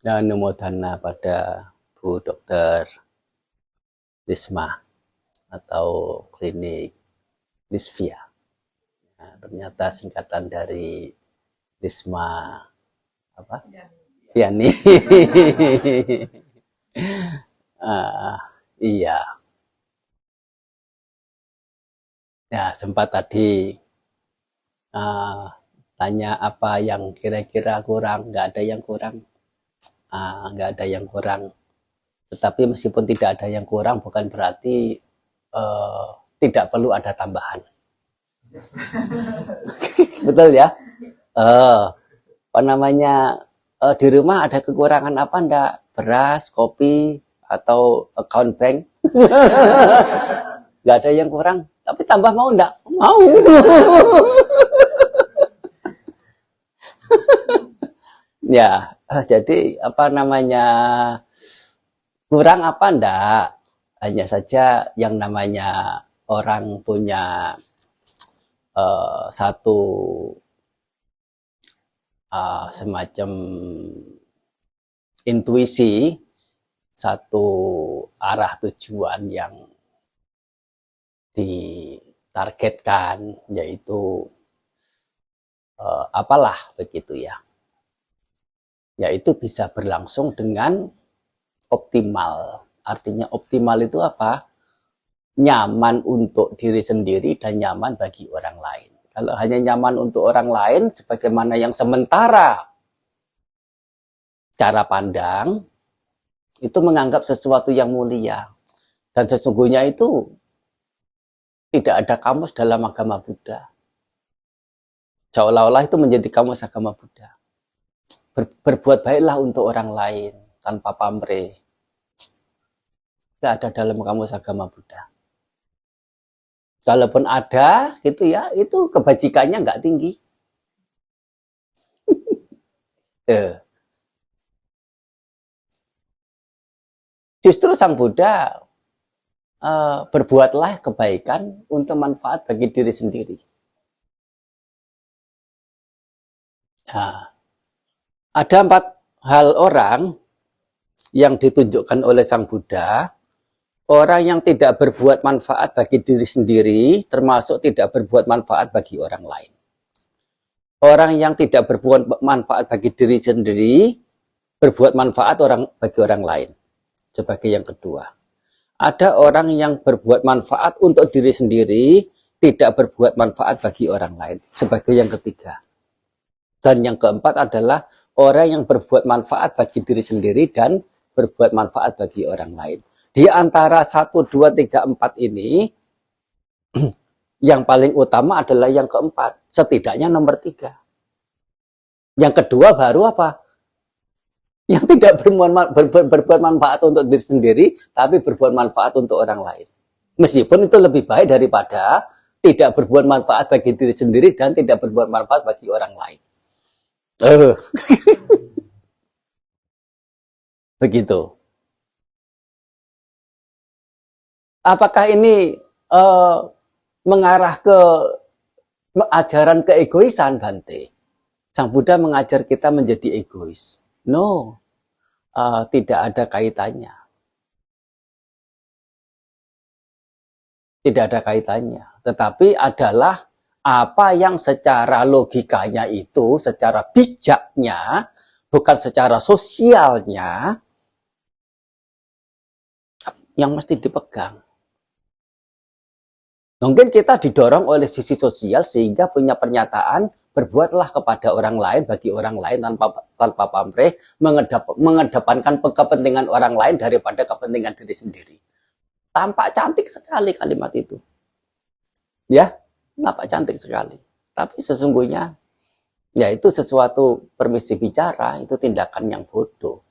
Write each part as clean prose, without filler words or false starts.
Dan numodana pada Bu Dokter Risma atau klinik Lisvia. Nah, ternyata singkatan dari Risma apa? Yani. Iya. Ya, sempat tadi tanya apa yang kira-kira kurang. Nggak ada yang kurang. Nggak ada yang kurang. Tetapi meskipun tidak ada yang kurang, bukan berarti tidak perlu ada tambahan. Betul ya? Apa namanya, di rumah ada kekurangan apa enggak? Beras, kopi, atau account bank? Nggak ada yang kurang. Tapi tambah mau enggak? Mau. Ya, jadi apa namanya, kurang apa enggak? Hanya saja yang namanya orang punya satu semacam intuisi, satu arah tujuan yang ditargetkan, yaitu apalah begitu ya. Yaitu bisa berlangsung dengan optimal. Artinya optimal itu apa? Nyaman untuk diri sendiri dan nyaman bagi orang lain. Kalau hanya nyaman untuk orang lain, sebagaimana yang sementara cara pandang, itu menganggap sesuatu yang mulia. Dan sesungguhnya itu tidak ada kamus dalam agama Buddha. Seolah-olah itu menjadi kamus agama Buddha. Berbuat baiklah untuk orang lain tanpa pamrih. Tidak ada dalam kamus agama Buddha. Kalaupun ada, gitu ya, itu kebajikannya nggak tinggi. Justru Sang Buddha berbuatlah kebaikan untuk manfaat bagi diri sendiri. Nah, ada 4 hal orang yang ditunjukkan oleh Sang Buddha. Orang yang tidak berbuat manfaat bagi diri sendiri, termasuk tidak berbuat manfaat bagi orang lain. Orang yang tidak berbuat manfaat bagi diri sendiri, berbuat manfaat bagi orang lain. Sebagai yang kedua. Ada orang yang berbuat manfaat untuk diri sendiri, tidak berbuat manfaat bagi orang lain. Sebagai yang ketiga. Dan yang keempat adalah orang yang berbuat manfaat bagi diri sendiri dan berbuat manfaat bagi orang lain. Di antara 1, 2, 3, 4 ini, yang paling utama adalah yang keempat. Setidaknya nomor 3. Yang kedua baru apa? Yang tidak berbuat manfaat untuk diri sendiri, tapi berbuat manfaat untuk orang lain. Meskipun itu lebih baik daripada tidak berbuat manfaat bagi diri sendiri dan tidak berbuat manfaat bagi orang lain. Begitu. Apakah ini mengarah ke ajaran keegoisan, Bante? Sang Buddha mengajar kita menjadi egois. No, tidak ada kaitannya. Tidak ada kaitannya. Tetapi adalah apa yang secara logikanya itu, secara bijaknya, bukan secara sosialnya, yang mesti dipegang. Mungkin kita didorong oleh sisi sosial sehingga punya pernyataan berbuatlah kepada orang lain, bagi orang lain tanpa pamrih, mengedepankan kepentingan orang lain daripada kepentingan diri sendiri. Tampak cantik sekali kalimat itu. Ya, tampak cantik sekali. Tapi sesungguhnya, ya itu sesuatu permisi bicara, itu tindakan yang bodoh.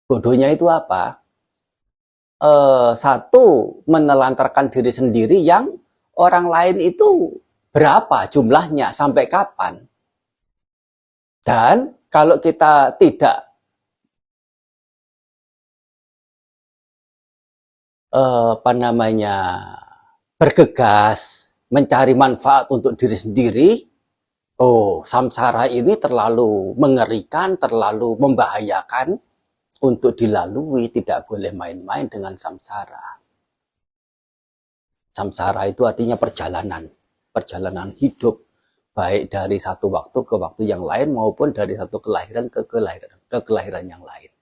Bodohnya itu apa? Satu, menelantarkan diri sendiri yang orang lain itu berapa jumlahnya, sampai kapan. Dan kalau kita tidak bergegas mencari manfaat untuk diri sendiri, oh, samsara ini terlalu mengerikan, terlalu membahayakan untuk dilalui, tidak boleh main-main dengan samsara. Samsara itu artinya perjalanan, perjalanan hidup, baik dari satu waktu ke waktu yang lain maupun dari satu kelahiran ke kelahiran yang lain.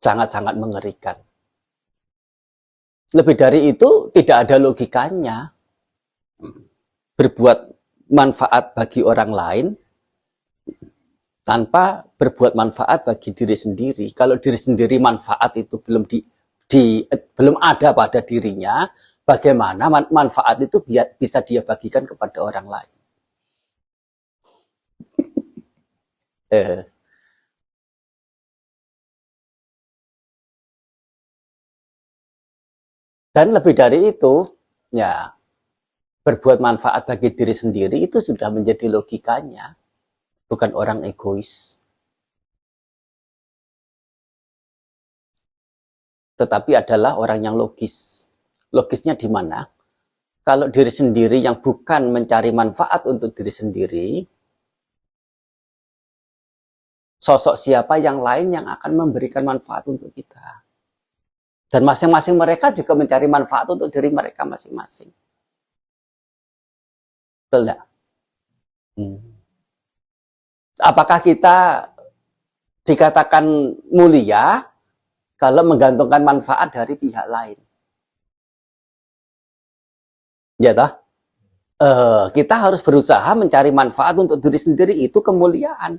Sangat-sangat mengerikan. Lebih dari itu tidak ada logikanya. Berbuat manfaat bagi orang lain tanpa berbuat manfaat bagi diri sendiri. Kalau diri sendiri manfaat itu belum ada pada dirinya, bagaimana manfaat itu bisa dia bagikan kepada orang lain? Dan lebih dari itu, ya, berbuat manfaat bagi diri sendiri itu sudah menjadi logikanya, bukan orang egois. Tetapi adalah orang yang logis. Logisnya di mana? Kalau diri sendiri yang bukan mencari manfaat untuk diri sendiri, sosok siapa yang lain yang akan memberikan manfaat untuk kita? Dan masing-masing mereka juga mencari manfaat untuk diri mereka masing-masing. Betul enggak? Apakah kita dikatakan mulia kalau menggantungkan manfaat dari pihak lain? Ya toh? Kita harus berusaha mencari manfaat untuk diri sendiri, itu kemuliaan.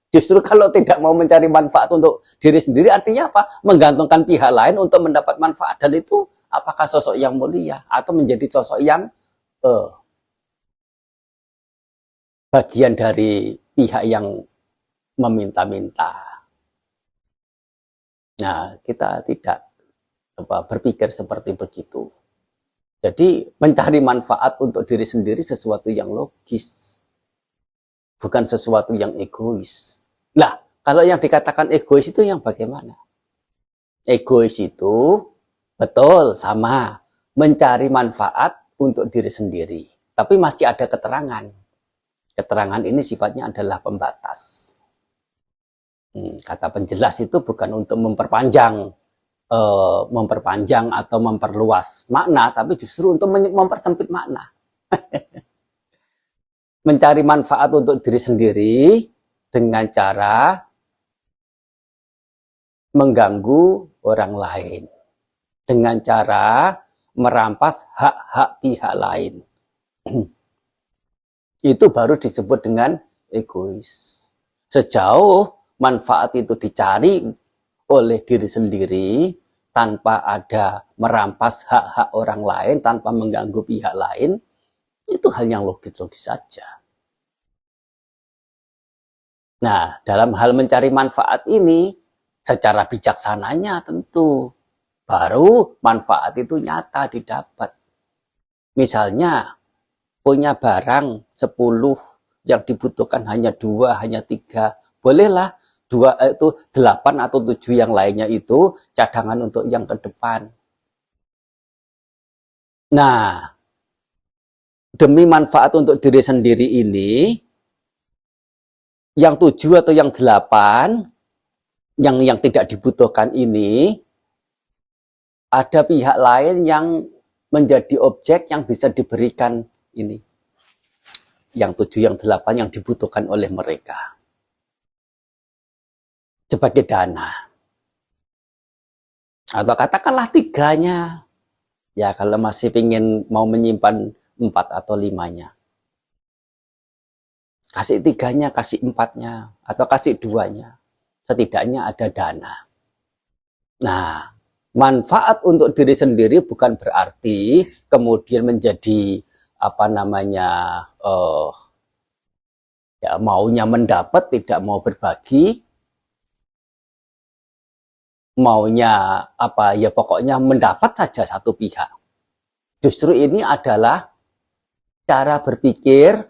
Justru kalau tidak mau mencari manfaat untuk diri sendiri, artinya apa? Menggantungkan pihak lain untuk mendapat manfaat. Dan itu apakah sosok yang mulia? Atau menjadi sosok yang bagian dari pihak yang meminta-minta. Nah, kita tidak berpikir seperti begitu. Jadi, mencari manfaat untuk diri sendiri sesuatu yang logis. Bukan sesuatu yang egois. Lah, kalau yang dikatakan egois itu yang bagaimana? Egois itu betul sama mencari manfaat untuk diri sendiri. Tapi masih ada keterangan. Keterangan ini sifatnya adalah pembatas. Kata penjelas itu bukan untuk memperpanjang atau memperluas makna, tapi justru untuk mempersempit makna. Mencari manfaat untuk diri sendiri dengan cara mengganggu orang lain, dengan cara merampas hak-hak pihak lain. Itu baru disebut dengan egois. Sejauh manfaat itu dicari oleh diri sendiri tanpa ada merampas hak-hak orang lain, tanpa mengganggu pihak lain, itu hal yang logis-logis saja. Nah, dalam hal mencari manfaat ini, secara bijaksananya tentu, baru manfaat itu nyata didapat. Misalnya, punya barang 10, yang dibutuhkan hanya 2, hanya 3, bolehlah 8 atau 7 yang lainnya itu cadangan untuk yang ke depan. Nah, demi manfaat untuk diri sendiri ini, yang 7 atau yang 8, yang tidak dibutuhkan ini, ada pihak lain yang menjadi objek yang bisa diberikan ini. Yang 7, yang 8 yang dibutuhkan oleh mereka. Sebagai dana. Atau katakanlah 3-nya. Ya, kalau masih ingin mau menyimpan 4 atau 5-nya. Kasih 3-nya, kasih 4-nya, atau kasih 2-nya. Setidaknya ada dana. Nah, manfaat untuk diri sendiri bukan berarti kemudian menjadi maunya mendapat, tidak mau berbagi, maunya pokoknya mendapat saja satu pihak. Justru ini adalah cara berpikir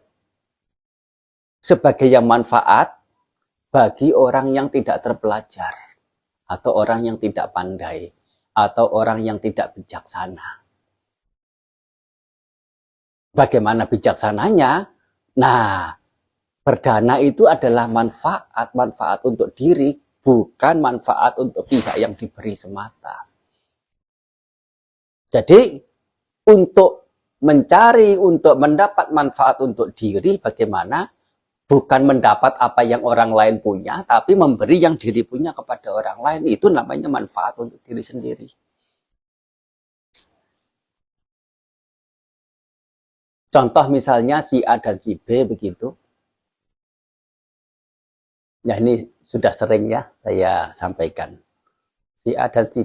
sebagai yang manfaat bagi orang yang tidak terpelajar, atau orang yang tidak pandai, atau orang yang tidak bijaksana. Bagaimana bijaksananya? Nah, Berdana itu adalah manfaat untuk diri, bukan manfaat untuk pihak yang diberi semata. Jadi, untuk mendapat manfaat untuk diri, bagaimana? Bukan mendapat apa yang orang lain punya, tapi memberi yang diri punya kepada orang lain. Itu namanya manfaat untuk diri sendiri. Contoh misalnya si A dan si B begitu. Ya ini sudah sering ya saya sampaikan. Si A dan si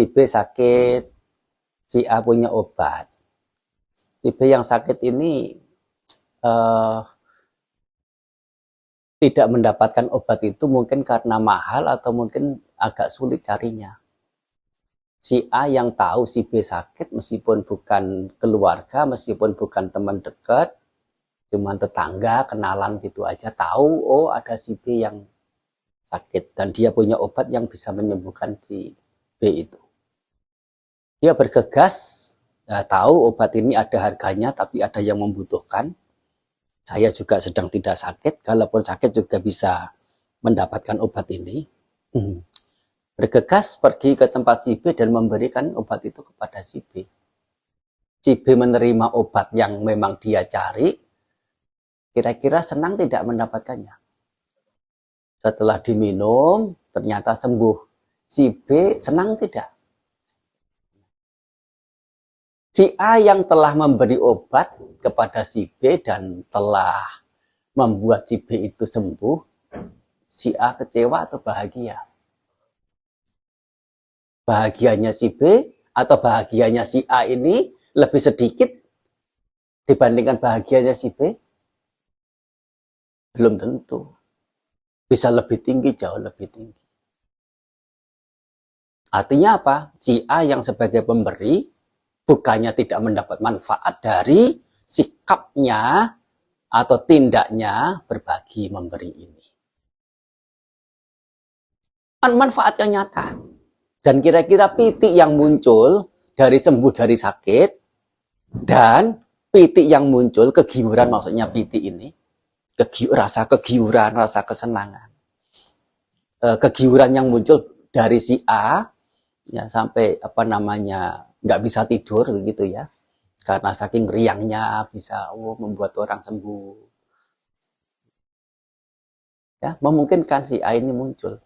B sakit, si A punya obat. Si B yang sakit ini tidak mendapatkan obat itu mungkin karena mahal atau mungkin agak sulit carinya. Si A yang tahu si B sakit meskipun bukan keluarga, meskipun bukan teman dekat, cuman tetangga, kenalan gitu aja tahu, oh ada si B yang sakit dan dia punya obat yang bisa menyembuhkan si B itu. Dia bergegas, tahu obat ini ada harganya tapi ada yang membutuhkan. Saya juga sedang tidak sakit, kalaupun sakit juga bisa mendapatkan obat ini. Bergegas pergi ke tempat si B dan memberikan obat itu kepada si B. Si B menerima obat yang memang dia cari, kira-kira senang tidak mendapatkannya? Setelah diminum, ternyata sembuh. Si B senang tidak? Si A yang telah memberi obat kepada si B dan telah membuat si B itu sembuh, si A kecewa atau bahagia? Bahagianya si B atau bahagianya si A ini lebih sedikit dibandingkan bahagianya si B? Belum tentu. Bisa lebih tinggi, jauh lebih tinggi. Artinya apa? Si A yang sebagai pemberi bukannya tidak mendapat manfaat dari sikapnya atau tindaknya berbagi memberi ini. Manfaatnya nyata. Dan kira-kira pitik yang muncul dari sembuh dari sakit dan pitik yang muncul, kegiuran maksudnya pitik ini, rasa kegiuran, rasa kesenangan. Kegiuran yang muncul dari si A ya sampai nggak bisa tidur begitu ya. Karena saking riangnya bisa membuat orang sembuh. Ya, memungkinkan si A ini muncul.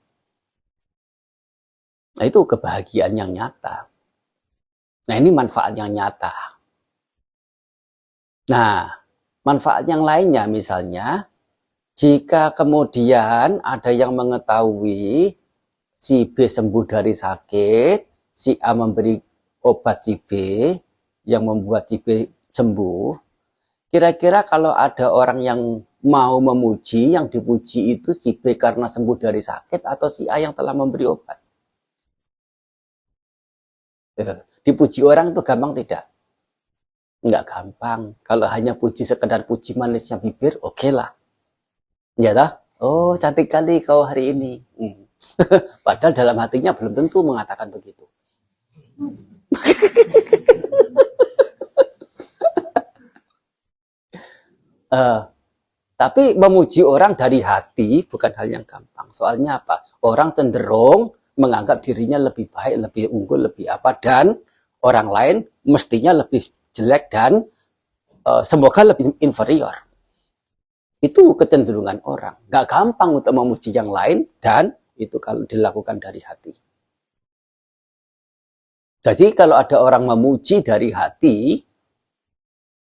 Nah, itu kebahagiaan yang nyata. Nah, ini manfaat yang nyata. Nah, manfaat yang lainnya misalnya, jika kemudian ada yang mengetahui si B sembuh dari sakit, si A memberi obat si B yang membuat si B sembuh, kira-kira kalau ada orang yang mau memuji, yang dipuji itu si B karena sembuh dari sakit atau si A yang telah memberi obat? Dipuji orang itu gampang tidak? Enggak gampang. Kalau hanya puji sekedar puji manisnya bibir, oke lah. Ya dah? Oh, cantik kali kau hari ini. Padahal dalam hatinya belum tentu mengatakan begitu. Tapi memuji orang dari hati bukan hal yang gampang. Soalnya apa? Orang cenderung menganggap dirinya lebih baik, lebih unggul, lebih apa, dan orang lain mestinya lebih jelek dan semoga lebih inferior. Itu kecenderungan orang. Gak gampang untuk memuji yang lain dan itu kalau dilakukan dari hati. Jadi kalau ada orang memuji dari hati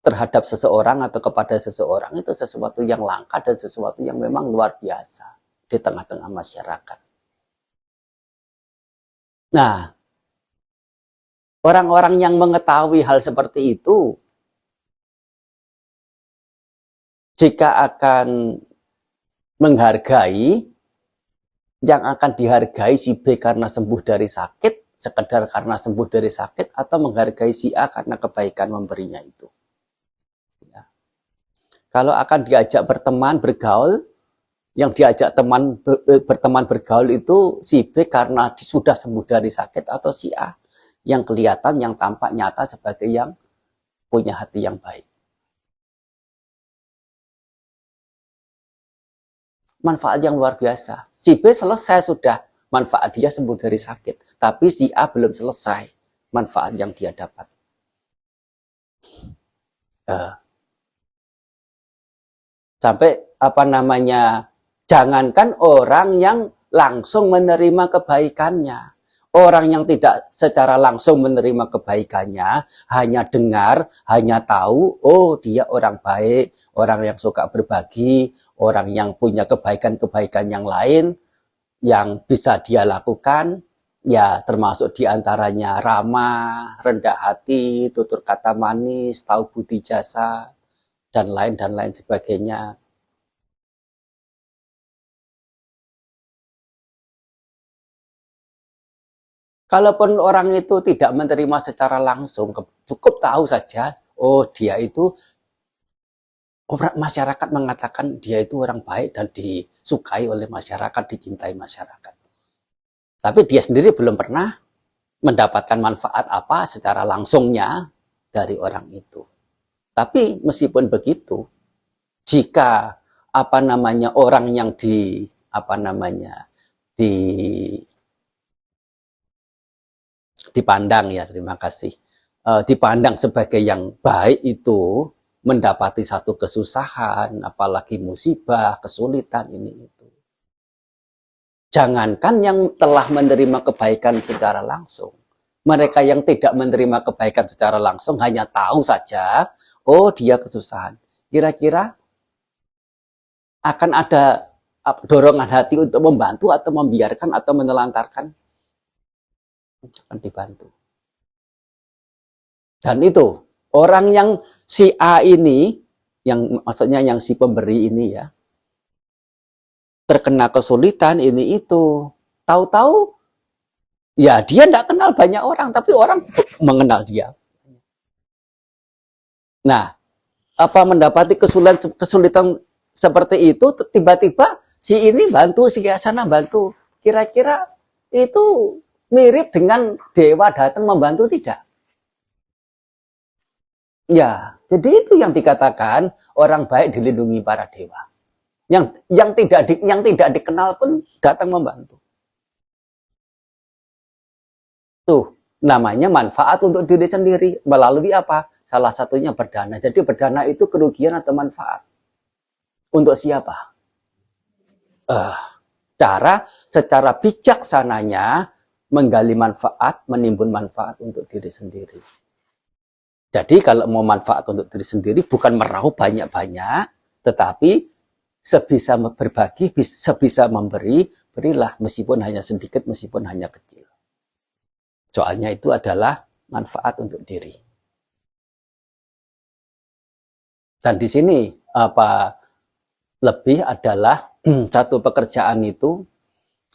terhadap seseorang atau kepada seseorang, itu sesuatu yang langka dan sesuatu yang memang luar biasa di tengah-tengah masyarakat. Nah, orang-orang yang mengetahui hal seperti itu, jika akan menghargai, yang akan dihargai si B karena sembuh dari sakit, sekedar karena sembuh dari sakit, atau menghargai si A karena kebaikan memberinya itu. Ya. Kalau akan diajak berteman, bergaul, yang diajak berteman bergaul itu si B karena sudah sembuh dari sakit, atau si A yang kelihatan, yang tampak nyata sebagai yang punya hati yang baik. manfaat yang luar biasa. Si B selesai sudah, manfaat dia sembuh dari sakit. Tapi si A belum selesai manfaat yang dia dapat. Sampai jangankan orang yang langsung menerima kebaikannya. Orang yang tidak secara langsung menerima kebaikannya, hanya dengar, hanya tahu, oh dia orang baik, orang yang suka berbagi, orang yang punya kebaikan-kebaikan yang lain, yang bisa dia lakukan, ya termasuk diantaranya ramah, rendah hati, tutur kata manis, tahu budi jasa, dan lain sebagainya. Kalaupun orang itu tidak menerima secara langsung, cukup tahu saja, oh dia itu, masyarakat mengatakan dia itu orang baik dan disukai oleh masyarakat, dicintai masyarakat. Tapi dia sendiri belum pernah mendapatkan manfaat apa secara langsungnya dari orang itu. Tapi meskipun begitu, jika orang yang dipandang ya, terima kasih, dipandang sebagai yang baik itu mendapati satu kesusahan, apalagi musibah, kesulitan ini itu. Jangankan yang telah menerima kebaikan secara langsung, mereka yang tidak menerima kebaikan secara langsung hanya tahu saja, oh dia kesusahan. Kira-kira akan ada dorongan hati untuk membantu atau membiarkan atau menelantarkan? Akan dibantu. Dan itu, orang yang si A ini, yang maksudnya yang si pemberi ini ya, terkena kesulitan ini itu, tahu-tahu ya dia tidak kenal banyak orang, tapi orang mengenal dia. Nah, mendapati kesulitan seperti itu, tiba-tiba si ini bantu, si sana bantu. Kira-kira itu mirip dengan dewa datang membantu tidak? Ya, jadi itu yang dikatakan orang baik dilindungi para dewa. Yang tidak dikenal pun datang membantu. Tuh, namanya manfaat untuk diri sendiri. Melalui apa? Salah satunya berdana. Jadi berdana itu kerugian atau manfaat. Untuk siapa? Cara secara bijaksananya menggali manfaat, menimbun manfaat untuk diri sendiri. Jadi kalau mau manfaat untuk diri sendiri bukan meraup banyak-banyak, tetapi sebisa berbagi, sebisa memberi, berilah meskipun hanya sedikit, meskipun hanya kecil. Soalnya itu adalah manfaat untuk diri. Dan di sini lebih adalah satu pekerjaan itu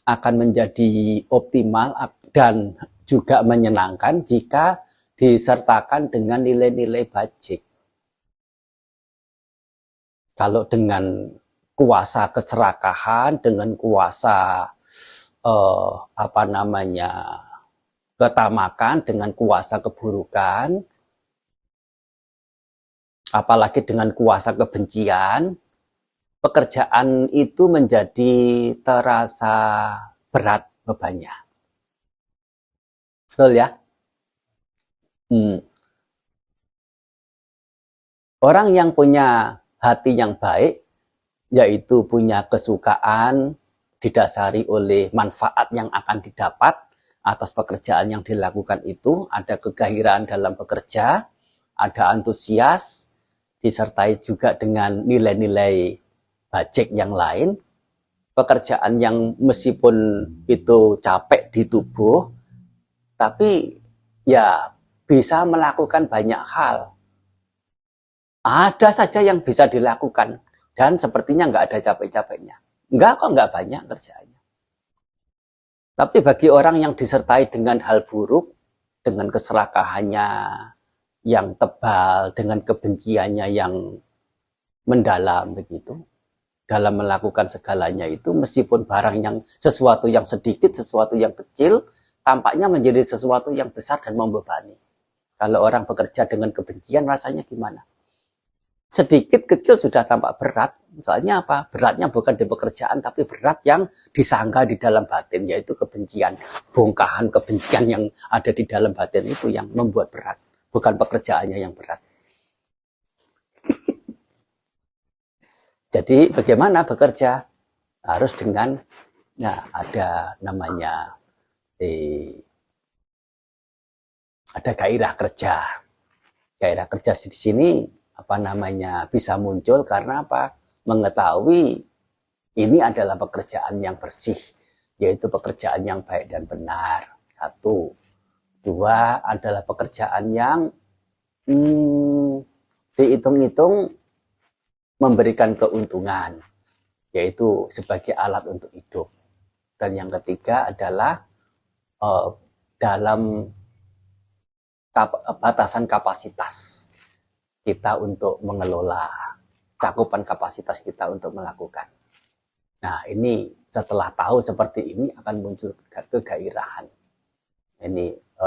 akan menjadi optimal dan juga menyenangkan jika disertakan dengan nilai-nilai bajik. Kalau dengan kuasa keserakahan, dengan kuasa ketamakan, dengan kuasa keburukan, apalagi dengan kuasa kebencian, pekerjaan itu menjadi terasa berat bebannya. Betul ya? Orang yang punya hati yang baik, yaitu punya kesukaan didasari oleh manfaat yang akan didapat atas pekerjaan yang dilakukan itu, ada kegairahan dalam bekerja, ada antusias, disertai juga dengan nilai-nilai bajik yang lain, pekerjaan yang meskipun itu capek di tubuh, tapi ya bisa melakukan banyak hal. Ada saja yang bisa dilakukan, dan sepertinya nggak ada capek-capeknya. Nggak banyak kerjaannya. Tapi bagi orang yang disertai dengan hal buruk, dengan keserakahannya yang tebal, dengan kebenciannya yang mendalam begitu, dalam melakukan segalanya itu, meskipun barang yang sesuatu yang sedikit, sesuatu yang kecil, tampaknya menjadi sesuatu yang besar dan membebani. Kalau orang bekerja dengan kebencian, rasanya gimana? sedikit kecil sudah tampak berat. Soalnya apa? Beratnya bukan di pekerjaan, tapi berat yang disangka di dalam batin, yaitu kebencian, bongkahan kebencian yang ada di dalam batin itu yang membuat berat, bukan pekerjaannya yang berat. Jadi bagaimana bekerja? Harus dengan, ya ada namanya, ada gairah kerja. Gairah kerja di sini apa namanya bisa muncul karena apa? Mengetahui ini adalah pekerjaan yang bersih, yaitu pekerjaan yang baik dan benar. Satu. Dua adalah pekerjaan yang dihitung-hitung memberikan keuntungan, yaitu sebagai alat untuk hidup. Dan yang ketiga adalah dalam batasan kapasitas kita untuk mengelola, cakupan kapasitas kita untuk melakukan. Nah, ini setelah tahu seperti ini akan muncul kegairahan. Ini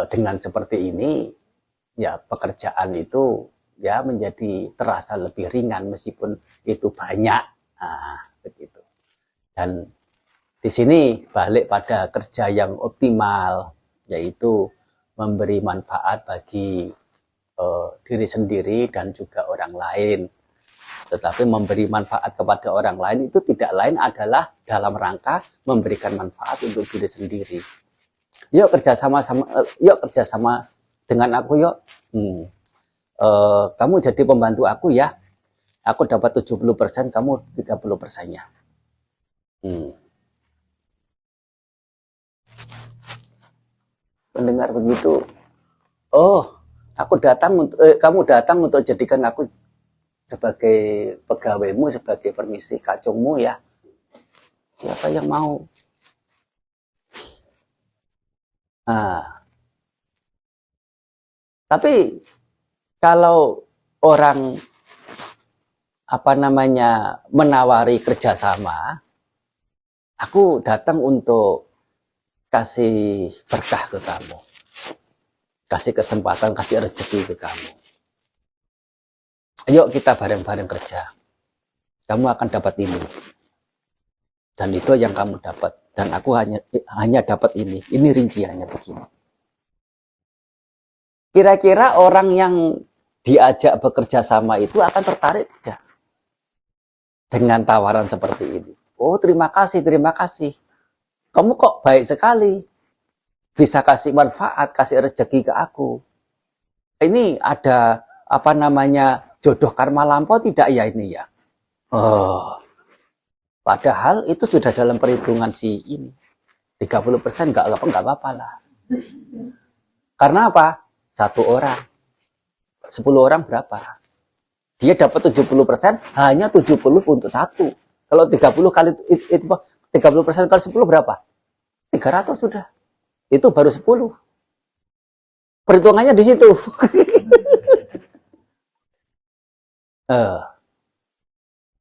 dengan seperti ini ya pekerjaan itu ya menjadi terasa lebih ringan meskipun itu banyak. Nah, begitu. Dan di sini balik pada kerja yang optimal, yaitu memberi manfaat bagi diri sendiri dan juga orang lain. Tetapi memberi manfaat kepada orang lain itu tidak lain adalah dalam rangka memberikan manfaat untuk diri sendiri. Yuk kerjasama dengan aku yuk. Kamu jadi pembantu aku ya. Aku dapat 70%, kamu 30%-nya. Mendengar begitu, oh, kamu datang untuk jadikan aku sebagai pegawaimu, sebagai permisi kacungmu ya. Siapa yang mau? Nah, tapi kalau orang apa namanya menawari kerjasama, aku datang untuk kasih berkah ke kamu, kasih kesempatan, kasih rezeki ke kamu. Ayo kita bareng-bareng kerja. Kamu akan dapat ini. Dan itu yang kamu dapat. Dan aku hanya dapat ini. Ini rinciannya begini. Kira-kira orang yang diajak bekerja sama itu akan tertarik tidak? Dengan tawaran seperti ini. Oh, terima kasih, terima kasih. Kamu kok baik sekali. Bisa kasih manfaat, kasih rezeki ke aku. Ini ada apa namanya jodoh karma lampau tidak ya ini ya? Oh, padahal itu sudah dalam perhitungan si ini. 30% nggak apa-apa lah. Karena apa? 1 orang. 10 orang berapa? Dia dapat 70%, hanya 70 untuk 1. Kalau 30 kali itu 30% kali 10 berapa? 300 sudah. Itu baru 10. Perhitungannya di situ.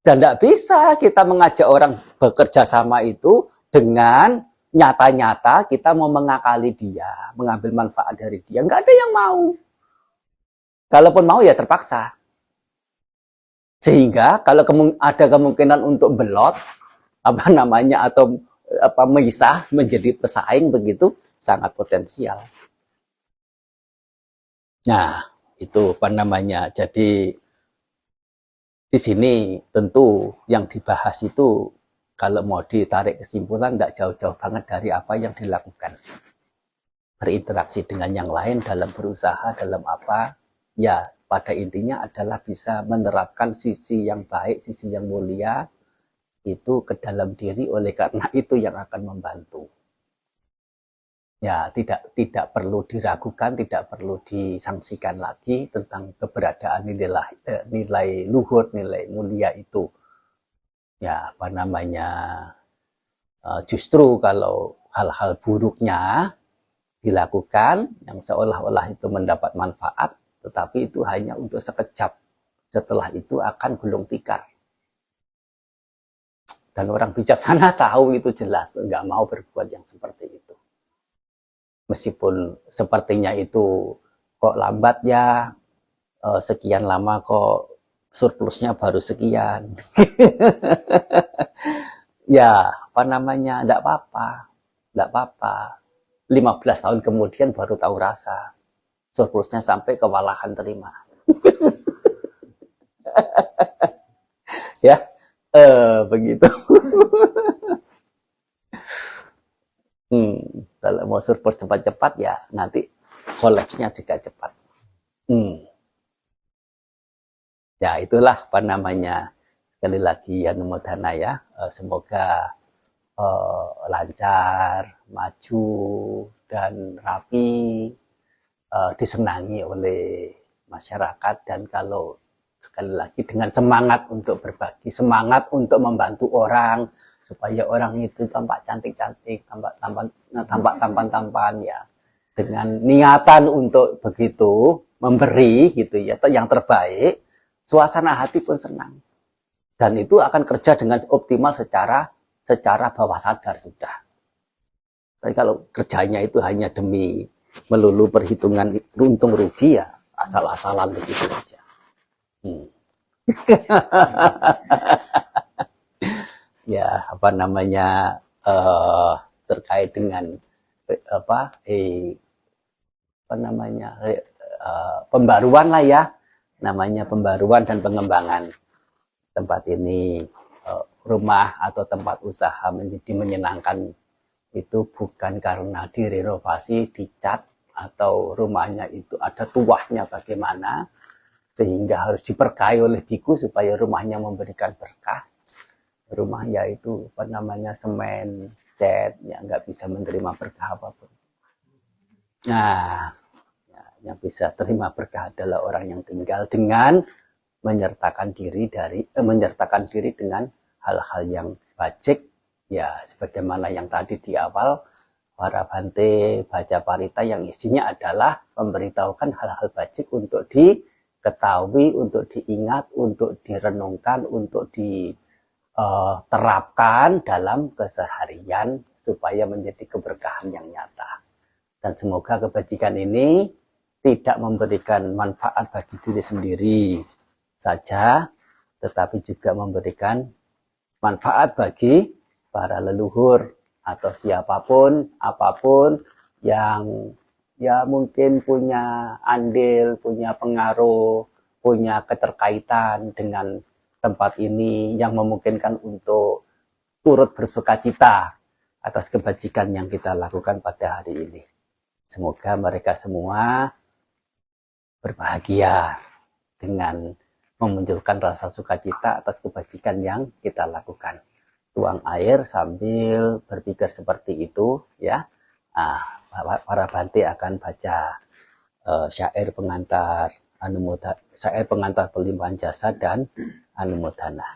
Dan tidak bisa kita mengajak orang bekerja sama itu dengan nyata-nyata kita mau mengakali dia, mengambil manfaat dari dia. Nggak ada yang mau. Kalaupun mau ya terpaksa. Sehingga kalau ada kemungkinan untuk belot, apa namanya, atau memisah menjadi pesaing begitu, sangat potensial. Nah, itu apa namanya. Jadi di sini tentu yang dibahas itu kalau mau ditarik kesimpulan tidak jauh-jauh banget dari apa yang dilakukan. Berinteraksi dengan yang lain dalam berusaha, dalam apa, ya pada intinya adalah bisa menerapkan sisi yang baik, sisi yang mulia itu ke dalam diri, oleh karena itu yang akan membantu. Ya, tidak perlu diragukan, tidak perlu disangsikan lagi tentang keberadaan nilai luhur, nilai mulia itu. Ya, apa namanya, justru kalau hal-hal buruknya dilakukan yang seolah-olah itu mendapat manfaat, tetapi itu hanya untuk sekejap. Setelah itu akan gulung tikar. Dan orang bijaksana tahu itu jelas, nggak mau berbuat yang seperti itu. Meskipun sepertinya itu kok lambat ya, sekian lama kok surplusnya baru sekian. Ya, apa namanya, enggak apa-apa. Enggak apa-apa. 15 tahun kemudian baru tahu rasa. Surplusnya sampai kewalahan terima. Ya, begitu. Kalau mau surplus cepat-cepat ya nanti kolapsnya juga cepat. Ya itulah apa namanya, sekali lagi anumodana ya, semoga lancar, maju dan rapi, disenangi oleh masyarakat, dan kalau sekali lagi dengan semangat untuk berbagi, semangat untuk membantu orang supaya orang itu tampak cantik-cantik, tampak tampan ya, dengan niatan untuk begitu memberi gitu ya, yang terbaik, suasana hati pun senang, dan itu akan kerja dengan optimal secara bawah sadar sudah. Tapi kalau kerjanya itu hanya demi melulu perhitungan untung rugi ya asal-asalan begitu saja. Ya apa namanya, terkait dengan apa namanya, pembaruan lah ya, namanya pembaruan dan pengembangan tempat ini. Rumah atau tempat usaha menjadi menyenangkan itu bukan karena direnovasi, dicat, atau rumahnya itu ada tuahnya bagaimana sehingga harus diberkahi oleh biku supaya rumahnya memberikan berkah. Rumahnya itu apa namanya, semen, cat, ya nggak bisa menerima berkah apapun. Nah, yang bisa terima berkah adalah orang yang tinggal dengan menyertakan diri dengan hal-hal yang bajik, ya sebagaimana yang tadi di awal para Bante baca parita yang isinya adalah memberitahukan hal-hal bajik untuk diketahui, untuk diingat, untuk direnungkan, untuk diterapkan dalam keseharian supaya menjadi keberkahan yang nyata. Dan semoga kebajikan ini tidak memberikan manfaat bagi diri sendiri saja, tetapi juga memberikan manfaat bagi para leluhur atau siapapun, apapun yang ya mungkin punya andil, punya pengaruh, punya keterkaitan dengan tempat ini yang memungkinkan untuk turut bersukacita atas kebajikan yang kita lakukan pada hari ini. Semoga mereka semua berbahagia dengan memunculkan rasa sukacita atas kebajikan yang kita lakukan. Tuang air sambil berpikir seperti itu ya. Para Bante akan baca syair pengantar pelimpahan jasa dan anumodana.